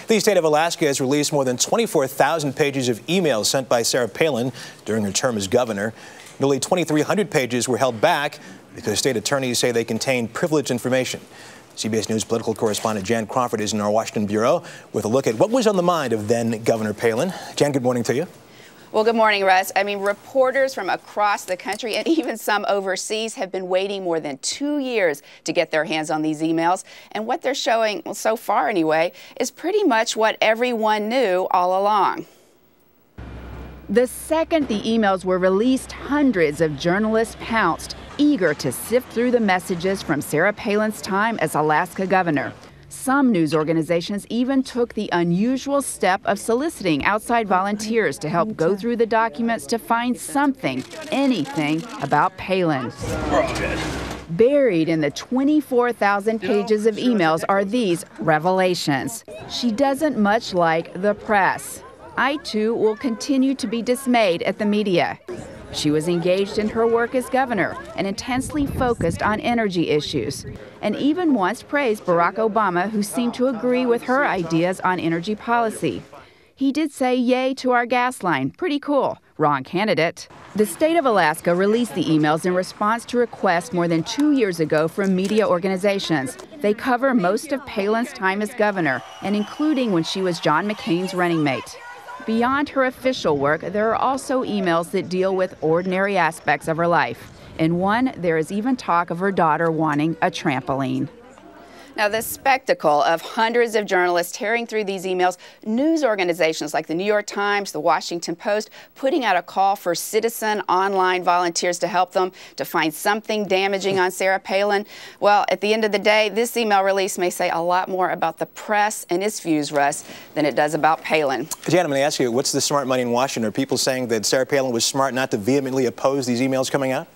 The state of Alaska has released more than 24,000 pages of emails sent by Sarah Palin during her term as governor. Nearly 2,300 pages were held back because state attorneys say they contain privileged information. CBS News political correspondent Jan Crawford is in our Washington bureau with a look at what was on the mind of then Governor Palin. Jan, good morning to you. Well, good morning, Russ. Reporters from across the country and even some overseas have been waiting more than 2 years to get their hands on these emails. And what they're showing, well, so far anyway, is pretty much what everyone knew all along. The second the emails were released, hundreds of journalists pounced, eager to sift through the messages from Sarah Palin's time as Alaska governor. Some news organizations even took the unusual step of soliciting outside volunteers to help go through the documents to find something, anything about Palin. Buried in the 24,000 pages of emails are these revelations. She doesn't much like the press. I, too, will continue to be dismayed at the media. She was engaged in her work as governor and intensely focused on energy issues, and even once praised Barack Obama, who seemed to agree with her ideas on energy policy. He did say yay to our gas line. Pretty cool. Wrong candidate. The state of Alaska released the emails in response to requests more than 2 years ago from media organizations. They cover most of Palin's time as governor, and including when she was John McCain's running mate. Beyond her official work, there are also emails that deal with ordinary aspects of her life. In one, there is even talk of her daughter wanting a trampoline. Now, the spectacle of hundreds of journalists tearing through these emails, news organizations like the New York Times, the Washington Post, putting out a call for citizen online volunteers to help them to find something damaging on Sarah Palin. Well, at the end of the day, this email release may say a lot more about the press and its views, Russ, than it does about Palin. Jan, I'm going to ask you, what's the smart money in Washington? Are people saying that Sarah Palin was smart not to vehemently oppose these emails coming out?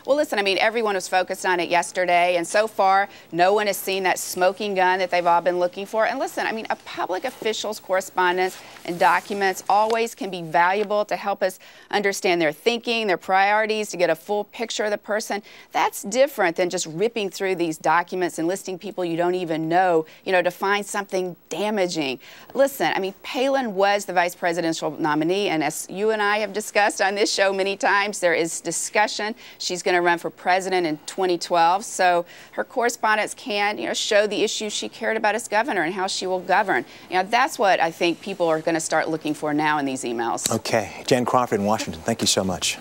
Well, listen, everyone was focused on it yesterday, and so far, no one has seen that smoking gun that they've all been looking for. And listen, a public official's correspondence and documents always can be valuable to help us understand their thinking, their priorities, to get a full picture of the person. That's different than just ripping through these documents and listing people you don't even know, to find something damaging. Listen, Palin was the vice presidential nominee, and as you and I have discussed on this show many times, there is discussion. She's going to run for president in 2012, so her correspondence can, show the issues she cared about as governor and how she will govern. That's what I think people are going to start looking for now in these emails. Okay, Jan Crawford in Washington, thank you so much.